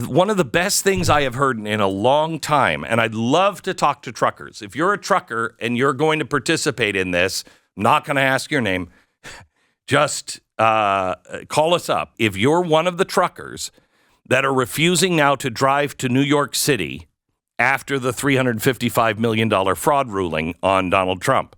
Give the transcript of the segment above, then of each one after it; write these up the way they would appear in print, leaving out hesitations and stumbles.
one of the best things I have heard in a long time, and I'd love to talk to truckers. If you're a trucker and you're going to participate in this, I'm not going to ask your name. Just call us up. If you're one of the truckers that are refusing now to drive to New York City after the $355 million fraud ruling on Donald Trump,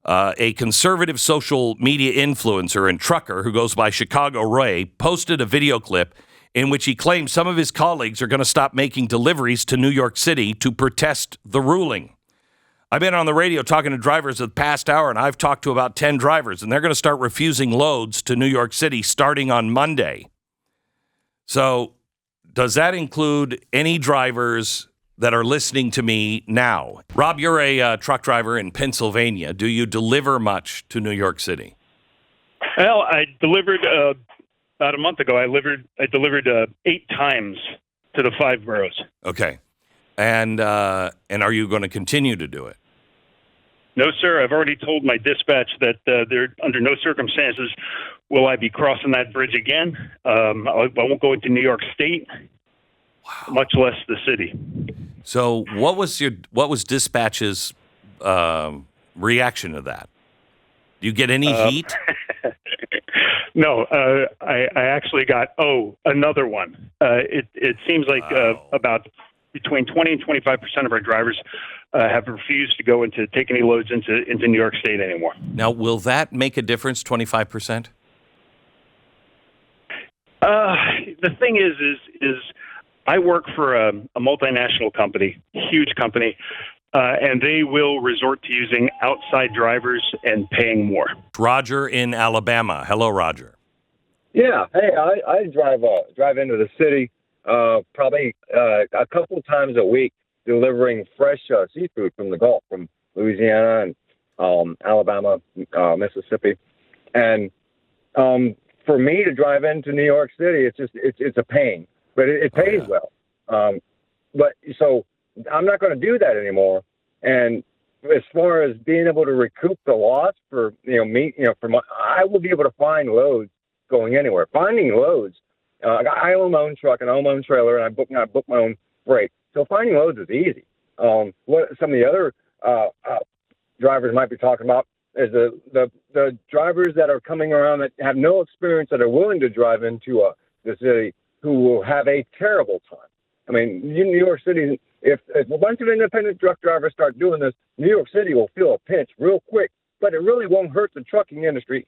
a conservative social media influencer and trucker who goes by Chicago Ray posted a video clip in which he claims some of his colleagues are going to stop making deliveries to New York City to protest the ruling. I've been on the radio talking to drivers the past hour, and I've talked to about 10 drivers, and they're going to start refusing loads to New York City starting on Monday. So does that include any drivers that are listening to me now? Rob, you're a truck driver in Pennsylvania. Do you deliver much to New York City? Well, I delivered about a month ago. I delivered 8 times to the 5 boroughs. Okay. And are you going to continue to do it? No, sir. I've already told my dispatch that there, under no circumstances will I be crossing that bridge again. I won't go into New York State, much less the city. So, what was dispatch's reaction to that? Do you get any heat? No, I actually got another one. It seems like about between 20 and 25% of our drivers have refused to go into take any loads into New York State anymore. Now, will that make a difference? 25%? The thing is I work for a multinational company, huge company, and they will resort to using outside drivers and paying more. Roger in Alabama. Hello, Roger. Yeah. Hey, I drive into the city probably a couple of times a week, delivering fresh seafood from the Gulf, from Louisiana and Alabama, Mississippi, and for me to drive into New York City, it's a pain, but it pays well. But so I'm not going to do that anymore. And as far as being able to recoup the loss for I will be able to find loads going anywhere. Finding loads. I own my own truck and I own my own trailer, and I book my own freight. So finding loads is easy. What some of the other drivers might be talking about is the drivers that are coming around that have no experience, that are willing to drive into the city, who will have a terrible time. I mean, New York City, if a bunch of independent truck drivers start doing this, New York City will feel a pinch real quick. But it really won't hurt the trucking industry,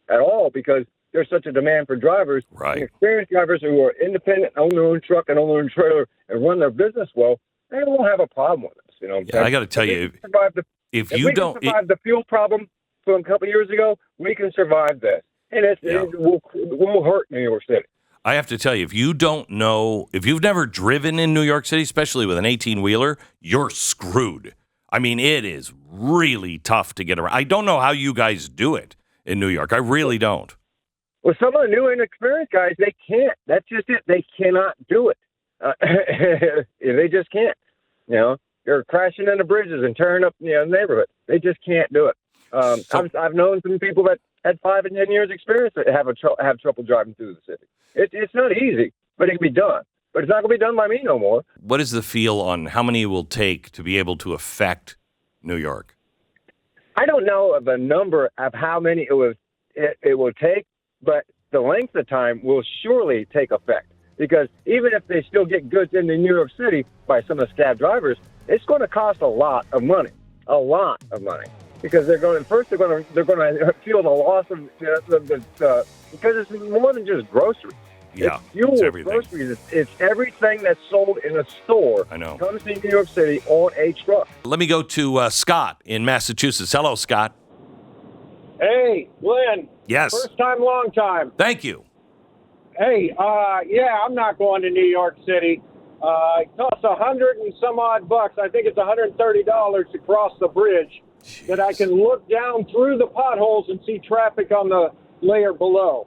at all, because there's such a demand for drivers, right? Experienced drivers who are independent, own their own truck and own their own trailer, and run their business well. They won't have a problem with this. Yeah, I got to tell you, if you don't survive the fuel problem from a couple of years ago, we can survive this, and it won't hurt New York City. I have to tell you, if you don't know, if you've never driven in New York City, especially with an 18-wheeler, you're screwed. I mean, it is really tough to get around. I don't know how you guys do it in New York. I really don't. Well, some of the new and experienced guys, they can't. That's just it. They cannot do it. They just can't. They're crashing into bridges and tearing up the neighborhood. They just can't do it. I've known some people that had 5 and 10 years experience that have trouble driving through the city. It's not easy, but it can be done. But it's not going to be done by me no more. What is the feel on how many it will take to be able to affect New York? I don't know of a number of how many it will take, but the length of time will surely take effect. Because even if they still get goods into New York City by some of the scab drivers, it's going to cost a lot of money. Because they're going to feel the loss of because it's more than just groceries. Yeah, it's fuel, it's everything. Groceries. It's everything that's sold in a store. I know. Comes to New York City on a truck. Let me go to Scott in Massachusetts. Hello, Scott. Hey, Glenn. Yes. First time, long time. Thank you. Hey, I'm not going to New York City. It costs $100 and some odd bucks. I think it's $130 to cross the bridge. Jeez. That I can look down through the potholes and see traffic on the layer below.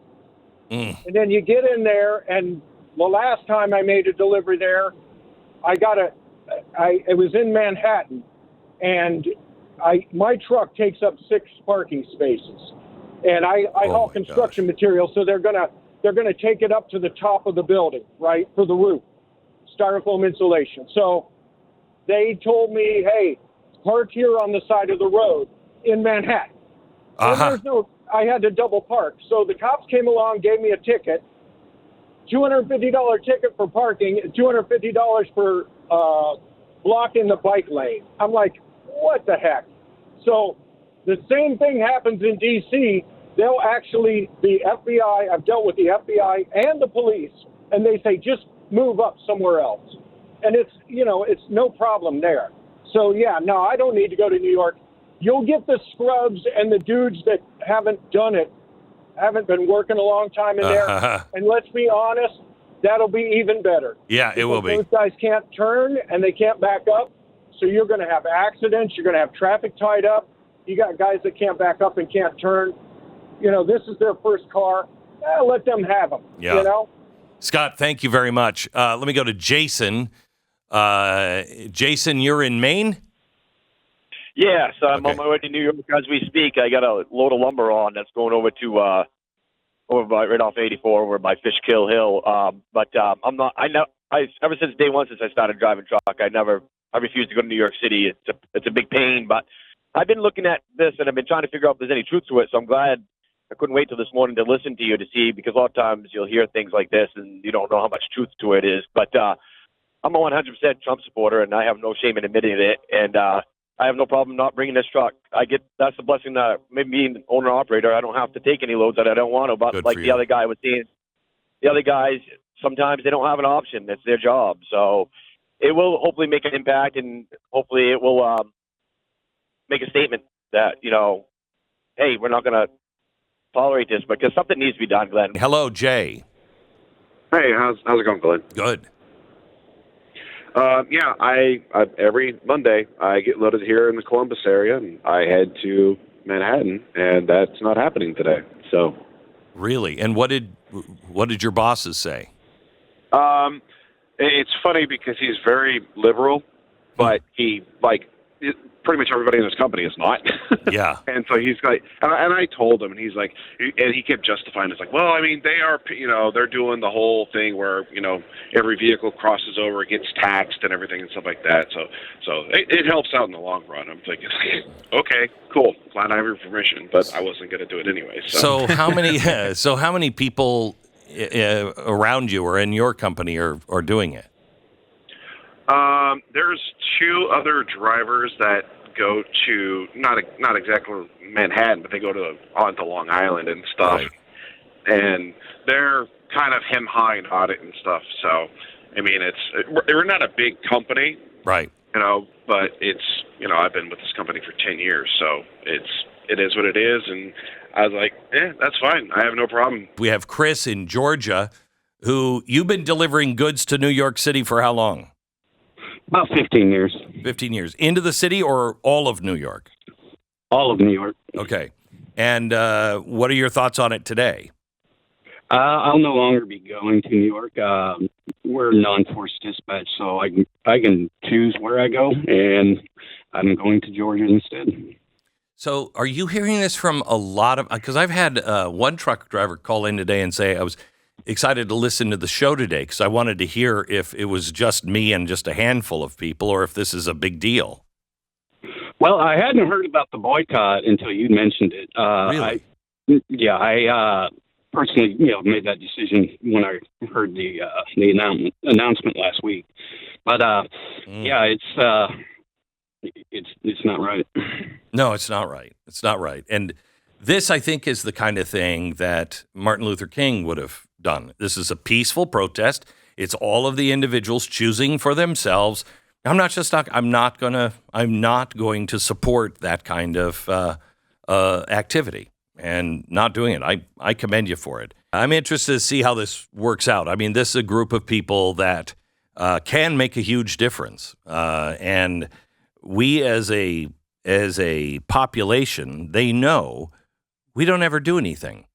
And then you get in there, and the last time I made a delivery there, it was in Manhattan, and my truck takes up 6 parking spaces, and I haul construction materials, so they're gonna they're going to take it up to the top of the building, right, for the roof, styrofoam insulation. So they told me, hey, park here on the side of the road in Manhattan. And I had to double park. So the cops came along, gave me a ticket, $250 ticket for parking, $250 for blocking the bike lane. I'm like, what the heck? So the same thing happens in D.C. They'll actually, the FBI, I've dealt with the FBI and the police, and they say, just move up somewhere else. And it's, it's no problem there. So, yeah, no, I don't need to go to New York. You'll get the scrubs and the dudes that haven't done it, haven't been working a long time in there. And let's be honest, that'll be even better. Yeah, it will be. Those guys can't turn and they can't back up. So you're going to have accidents. You're going to have traffic tied up. You got guys that can't back up and can't turn. This is their first car. Let them have them, Scott, thank you very much. Let me go to Jason. Jason, you're in Maine? Yeah, so I'm on my way to New York as we speak. I got a load of lumber on that's going over to right off 84 over by Fishkill Hill. But I'm not. Ever since day one, since I started driving truck, I refuse to go to New York City. It's a big pain. But I've been looking at this and I've been trying to figure out if there's any truth to it. So I'm glad I couldn't wait till this morning to listen to you to see, because a lot of times you'll hear things like this and you don't know how much truth to it is. But I'm a 100% Trump supporter, and I have no shame in admitting it. And I have no problem not bringing this truck. That's the blessing that maybe being an owner operator, I don't have to take any loads that I don't want to. But Good like for the you. other guy was saying, the other guys, sometimes they don't have an option. It's their job. So it will hopefully make an impact, and hopefully it will make a statement that, hey, we're not going to tolerate this, because something needs to be done, Glenn. Hello, Jay. Hey, how's it going, Glenn? Good. Yeah, I every Monday I get loaded here in the Columbus area, and I head to Manhattan, and that's not happening today. So, really, and what did your bosses say? It's funny because he's very liberal, but he pretty much everybody in his company is not. Yeah. And so he's like, and I told him, and he's like, and he kept justifying. It's like, well, I mean, they are, they're doing the whole thing where, every vehicle crosses over, it gets taxed and everything and stuff like that. So it helps out in the long run. I'm thinking, okay, cool. Glad I have your permission, but I wasn't going to do it anyway. So how many people around you or in your company are doing it? There's two other drivers that go to not exactly Manhattan, but they go onto Long Island and stuff, Right. And they're kind of hem-hawing on it and stuff. So, I mean, we're not a big company, Right. but it's I've been with this company for 10 years, so it is what it is, and I was like, that's fine. I have no problem. We have Chris in Georgia, who you've been delivering goods to New York City for how long? About 15 years. 15 years. Into the city or all of New York? All of New York. Okay. And what are your thoughts on it today? I'll no longer be going to New York. We're non-force dispatch, so I can choose where I go, and I'm going to Georgia instead. So are you hearing this from a lot of, because I've had one truck driver call in today and say, I was excited to listen to the show today because I wanted to hear if it was just me and just a handful of people, or if this is a big deal. Well, I hadn't heard about the boycott until you mentioned it. Really? I personally, made that decision when I heard the announcement last week. But yeah, it's not right. No, it's not right. It's not right. And this, I think, is the kind of thing that Martin Luther King would have done. This is a peaceful protest. It's all of the individuals choosing for themselves. I'm not going to support that kind of activity and not doing it. I commend you for it. I'm interested to see how this works out. I mean, this is a group of people that can make a huge difference. And we as a population, they know we don't ever do anything.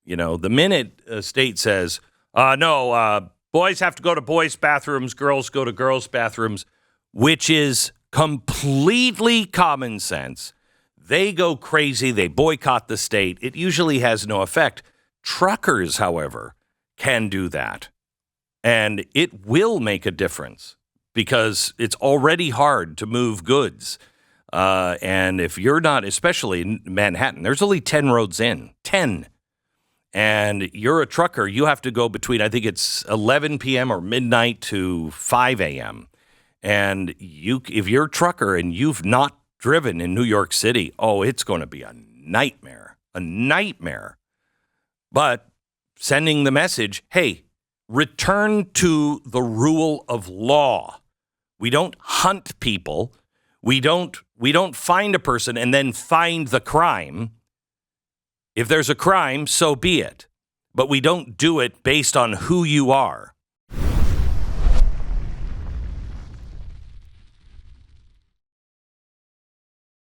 The minute a state says, no, boys have to go to boys' bathrooms, girls go to girls' bathrooms, which is completely common sense, they go crazy, they boycott the state. It usually has no effect. Truckers, however, can do that. And it will make a difference because it's already hard to move goods. And if you're not, especially in Manhattan, there's only 10 roads in, 10. And you're a trucker, you have to go between, I think it's 11 p.m. or midnight to 5 a.m. And if you're a trucker and you've not driven in New York City, it's going to be a nightmare. But sending the message, hey, return to the rule of law. We don't hunt people. We don't find a person and then find the crime. If there's a crime, so be it. But we don't do it based on who you are.